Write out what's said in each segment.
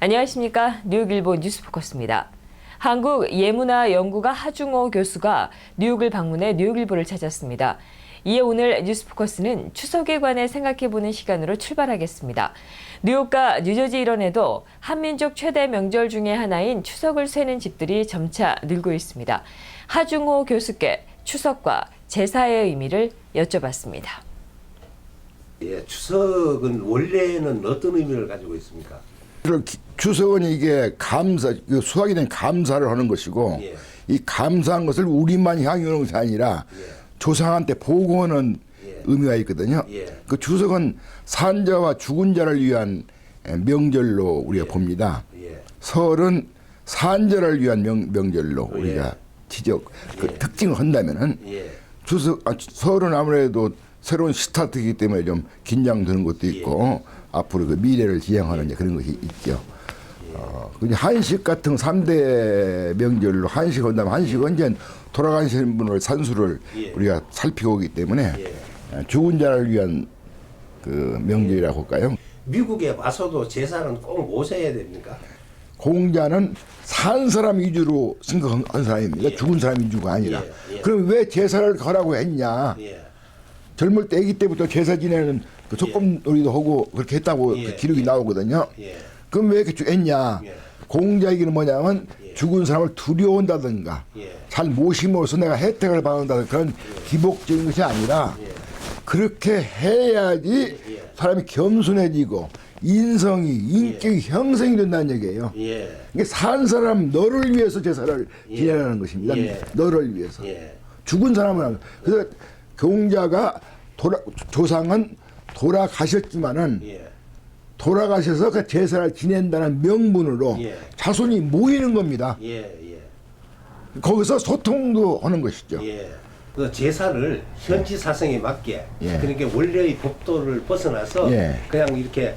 안녕하십니까. 뉴욕일보 뉴스포커스입니다. 한국 예문화연구가 하중호 교수가 뉴욕을 방문해 뉴욕일보를 찾았습니다. 이에 오늘 뉴스포커스는 추석에 관해 생각해보는 시간으로 출발하겠습니다. 뉴욕과 뉴저지 일원에도 한민족 최대 명절 중의 하나인 추석을 쇠는 집들이 점차 늘고 있습니다. 하중호 교수께 추석과 제사의 의미를 여쭤봤습니다. 예, 추석은 원래는 어떤 의미를 가지고 있습니까? 추석은 이게 감사, 수확이 된 감사를 하는 것이고, 예. 이 감사한 것을 우리만 향유하는 것이 아니라 조상한테 보고하는 의미가 있거든요. 그 추석은 산자와 죽은 자를 위한 명절로 우리가 봅니다. 설은 산자를 위한 명절로 우리가 그 특징을 한다면은 설은 아무래도 새로운 스타트이기 때문에 좀 긴장되는 것도 있고 앞으로 그 미래를 지향하는 그런 것이 있죠. 한식 같은 3대 명절로 한식 한다면 한식은 이제 돌아가신 분을 산수를 우리가 살피고 오기 때문에 죽은 자를 위한 그 명절이라고 할까요? 미국에 와서도 제사는 꼭 모셔야 됩니까? 공자는 산 사람 위주로 생각한 사람입니다. 죽은 사람 위주가 아니라. 그럼 왜 제사를 가라고 했냐? 젊을 때, 아기 때부터 제사 지내는 그 소꿉놀이도 하고 그렇게 했다고 그 기록이 나오거든요. 그럼 왜 이렇게 했냐? 공자 얘기는 뭐냐면 죽은 사람을 두려워한다든가 잘 모심으로써 내가 혜택을 받는다든가 그런 기복적인 것이 아니라 그렇게 해야지 사람이 겸손해지고 인성이, 인격이 형성이 된다는 얘기예요. 이게 산 사람 너를 위해서 제사를 지내라는 것입니다. 너를 위해서. 죽은 사람은 그래서 공자가 조상은 돌아가셨지만은 돌아가셔서 그 제사를 지낸다는 명분으로 자손이 모이는 겁니다. 거기서 소통도 하는 것이죠. 그 제사를 현지 사정에 맞게 그러니까 원래의 법도를 벗어나서 그냥 이렇게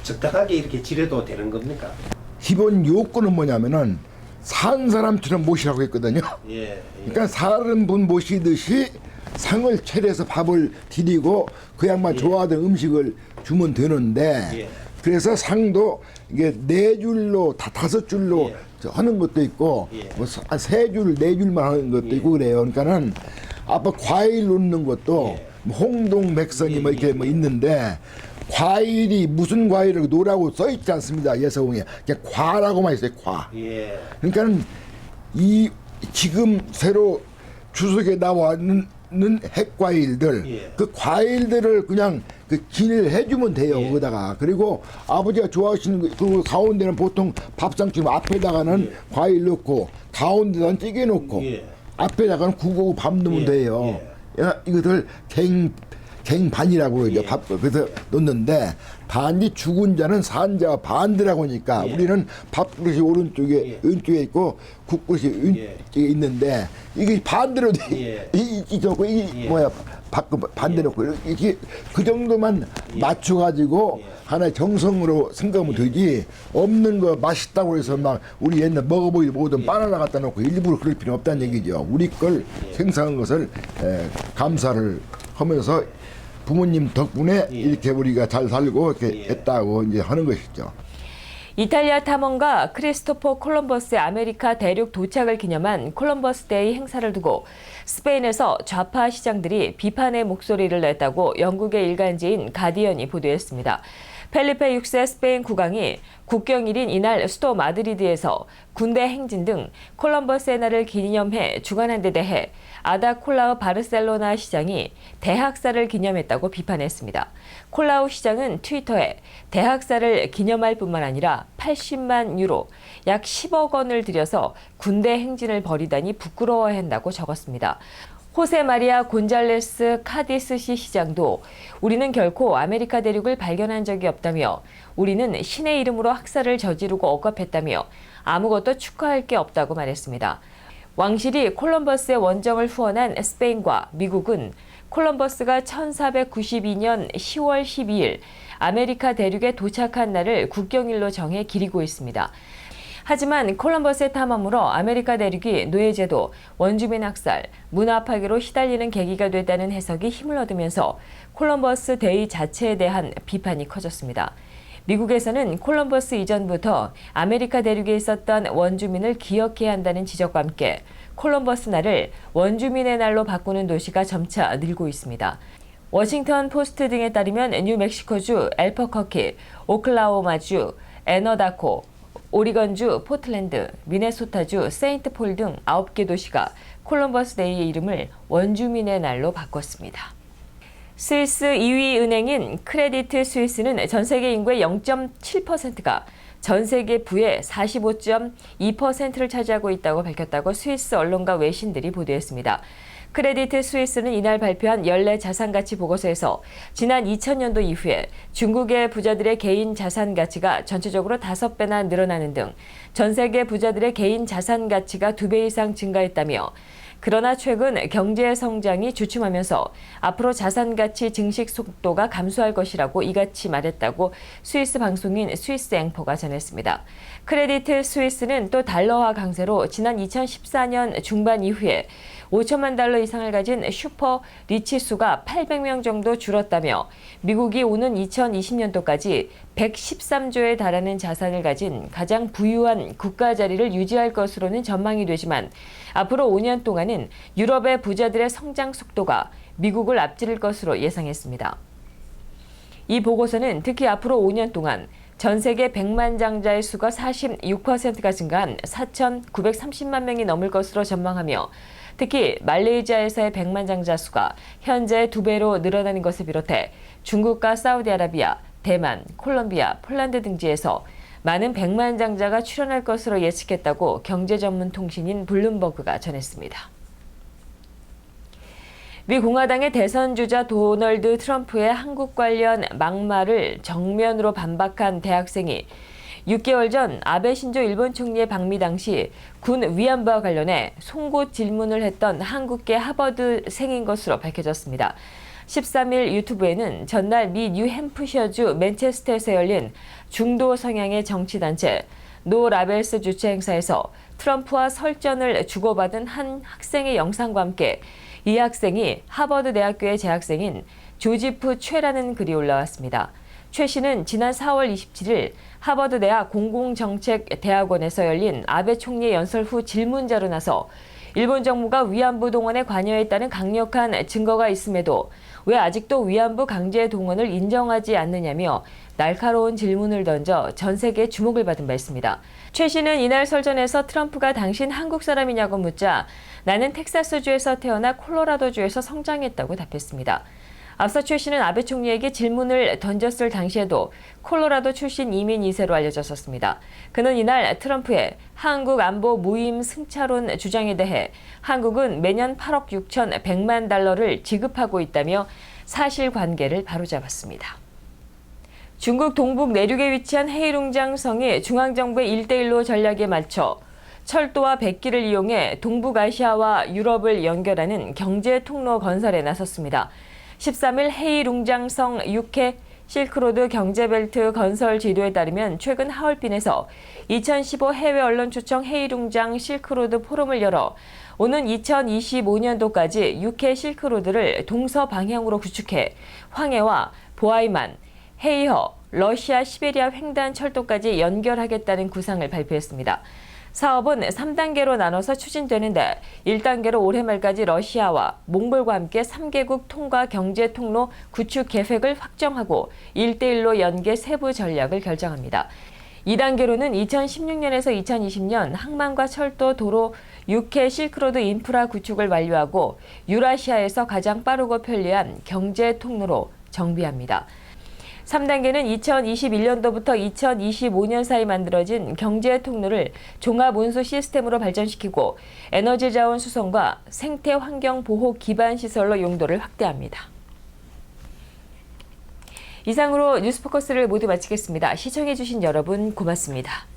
적당하게 이렇게 지내도 되는 겁니까? 기본 요건은 뭐냐면은 산 사람처럼 모시라고 했거든요. 그러니까 사는 분 모시듯이 상을 차려서 밥을 드리고 그 양반 좋아하던 음식을 주면 되는데 그래서 상도 이게 4줄로 다섯 줄로 하는 것도 있고 뭐 3줄, 4줄만 하는 것도 있고 그래요. 그러니까는 아빠 과일 놓는 것도 뭐 홍동 백선이 뭐 이렇게 뭐 있는데 과일이 무슨 과일을 놓으라고 써 있지 않습니다. 예서공에 그냥 과라고만 있어요. 과. 그러니까는 이 지금 새로 추석에 나와는 핵과일들 그 과일들을 그냥 그 진을 해주면 돼요. 거기다가 그리고 아버지가 좋아하시는 그 가운데는 보통 밥상처럼 앞에다가는 과일 넣고 가운데다는 찌개 넣고 앞에다가는 국하고 밥 넣으면 돼요. 이것을 갱반이라고 그러죠. 밥 그래서 넣는데 단지 죽은 자는 산자와 반대라고 하니까 우리는 밥그릇이 오른쪽에 왼쪽에 있고 국그릇이 왼쪽에 있는데 이게 반대로 있고 이게 뭐야 반대로 놓고 이렇게 그 정도만 맞춰가지고 하나의 정성으로 생각하면 되지 없는 거 맛있다고 해서 막 우리 옛날 먹어보기 모든 바나나 갖다 놓고 일부러 그럴 필요 없다는 얘기죠. 우리 걸 생산한 것을 감사를 하면서 부모님 덕분에 이렇게 우리가 잘 살고 이렇게 했다고 이제 하는 것이죠. 이탈리아 탐험가 크리스토퍼 콜럼버스의 아메리카 대륙 도착을 기념한 콜럼버스 데이 행사를 두고 스페인에서 좌파 시장들이 비판의 목소리를 냈다고 영국의 일간지인 가디언이 보도했습니다. 펠리페 6세 스페인 국왕이 국경일인 이날 수도 마드리드에서 군대 행진 등 콜럼버스의 날을 기념해 주관한 데 대해 아다 콜라우 바르셀로나 시장이 대학살을 기념했다고 비판했습니다. 콜라우 시장은 트위터에 대학살을 기념할 뿐만 아니라 80만 유로, 약 10억 원을 들여서 군대 행진을 벌이다니 부끄러워한다고 적었습니다. 호세 마리아 곤잘레스 카디스시 시장도 우리는 결코 아메리카 대륙을 발견한 적이 없다며 우리는 신의 이름으로 학살을 저지르고 억압했다며 아무것도 축하할 게 없다고 말했습니다. 왕실이 콜럼버스의 원정을 후원한 스페인과 미국은 콜럼버스가 1492년 10월 12일 아메리카 대륙에 도착한 날을 국경일로 정해 기리고 있습니다. 하지만 콜럼버스의 탐험으로 아메리카 대륙이 노예제도, 원주민 학살, 문화 파괴로 시달리는 계기가 됐다는 해석이 힘을 얻으면서 콜럼버스 데이 자체에 대한 비판이 커졌습니다. 미국에서는 콜럼버스 이전부터 아메리카 대륙에 있었던 원주민을 기억해야 한다는 지적과 함께 콜럼버스 날을 원주민의 날로 바꾸는 도시가 점차 늘고 있습니다. 워싱턴 포스트 등에 따르면 뉴멕시코주 엘퍼커키, 오클라호마주 에너다코, 오리건주 포틀랜드, 미네소타주 세인트폴 등 9개 도시가 콜럼버스 데이의 이름을 원주민의 날로 바꿨습니다. 스위스 2위 은행인 크레디트 스위스는 전 세계 인구의 0.7%가 전 세계 부의 45.2%를 차지하고 있다고 밝혔다고 스위스 언론과 외신들이 보도했습니다. 크레디트 스위스는 이날 발표한 연례 자산가치 보고서에서 지난 2000년도 이후에 중국의 부자들의 개인 자산 가치가 전체적으로 5배나 늘어나는 등 전 세계 부자들의 개인 자산 가치가 2배 이상 증가했다며 그러나 최근 경제 성장이 주춤하면서 앞으로 자산 가치 증식 속도가 감소할 것이라고 이같이 말했다고 스위스 방송인 스위스 앵포가 전했습니다. 크레디트 스위스는 또 달러화 강세로 지난 2014년 중반 이후에 5천만 달러 이상을 가진 슈퍼 리치 수가 800명 정도 줄었다며 미국이 오는 2020년도까지 113조에 달하는 자산을 가진 가장 부유한 국가 자리를 유지할 것으로는 전망이 되지만 앞으로 5년 동안은 유럽의 부자들의 성장 속도가 미국을 앞지를 것으로 예상했습니다. 이 보고서는 특히 앞으로 5년 동안 전 세계 백만장자의 수가 46%가 증가한 4,930만 명이 넘을 것으로 전망하며 특히 말레이시아에서의 백만장자 수가 현재 2배로 늘어나는 것을 비롯해 중국과 사우디아라비아, 대만, 콜롬비아, 폴란드 등지에서 많은 백만장자가 출현할 것으로 예측했다고 경제전문통신인 블룸버그가 전했습니다. 미 공화당의 대선 주자 도널드 트럼프의 한국 관련 막말을 정면으로 반박한 대학생이 6개월 전 아베 신조 일본 총리의 방미 당시 군 위안부와 관련해 송곳 질문을 했던 한국계 하버드생인 것으로 밝혀졌습니다. 13일 유튜브에는 전날 미 뉴햄프셔주 맨체스터에서 열린 중도 성향의 정치단체 노 라벨스 주최 행사에서 트럼프와 설전을 주고받은 한 학생의 영상과 함께 이 학생이 하버드 대학교의 재학생인 조지프 최라는 글이 올라왔습니다. 최 씨는 지난 4월 27일 하버드 대학 공공정책대학원에서 열린 아베 총리의 연설 후 질문자로 나서 일본 정부가 위안부 동원에 관여했다는 강력한 증거가 있음에도 왜 아직도 위안부 강제 동원을 인정하지 않느냐며 날카로운 질문을 던져 전 세계의 주목을 받은 바 있습니다. 최 씨는 이날 설전에서 트럼프가 당신 한국 사람이냐고 묻자 나는 텍사스주에서 태어나 콜로라도주에서 성장했다고 답했습니다. 앞서 최 씨는 아베 총리에게 질문을 던졌을 당시에도 콜로라도 출신 이민 2세로 알려졌었습니다. 그는 이날 트럼프의 한국 안보 무임 승차론 주장에 대해 한국은 매년 8억 6,100만 달러를 지급하고 있다며 사실관계를 바로잡았습니다. 중국 동북 내륙에 위치한 헤이룽장성이 중앙정부의 1대1로 전략에 맞춰 철도와 백기를 이용해 동북아시아와 유럽을 연결하는 경제 통로 건설에 나섰습니다. 13일 헤이룽장성 6회 실크로드 경제벨트 건설 지도에 따르면 최근 하얼빈에서 2015 해외 언론 초청 헤이룽장 실크로드 포럼을 열어 오는 2025년도까지 6회 실크로드를 동서 방향으로 구축해 황해와 보아이만, 헤이허, 러시아 시베리아 횡단 철도까지 연결하겠다는 구상을 발표했습니다. 사업은 3단계로 나눠서 추진되는데 1단계로 올해 말까지 러시아와 몽골과 함께 3개국 통과 경제 통로 구축 계획을 확정하고 1대1로 연계 세부 전략을 결정합니다. 2단계로는 2016년에서 2020년 항만과 철도, 도로 6회 실크로드 인프라 구축을 완료하고 유라시아에서 가장 빠르고 편리한 경제 통로로 정비합니다. 3단계는 2021년도부터 2025년 사이 만들어진 경제 통로를 종합 운수 시스템으로 발전시키고 에너지 자원 수송과 생태 환경 보호 기반 시설로 용도를 확대합니다. 이상으로 뉴스포커스를 모두 마치겠습니다. 시청해주신 여러분 고맙습니다.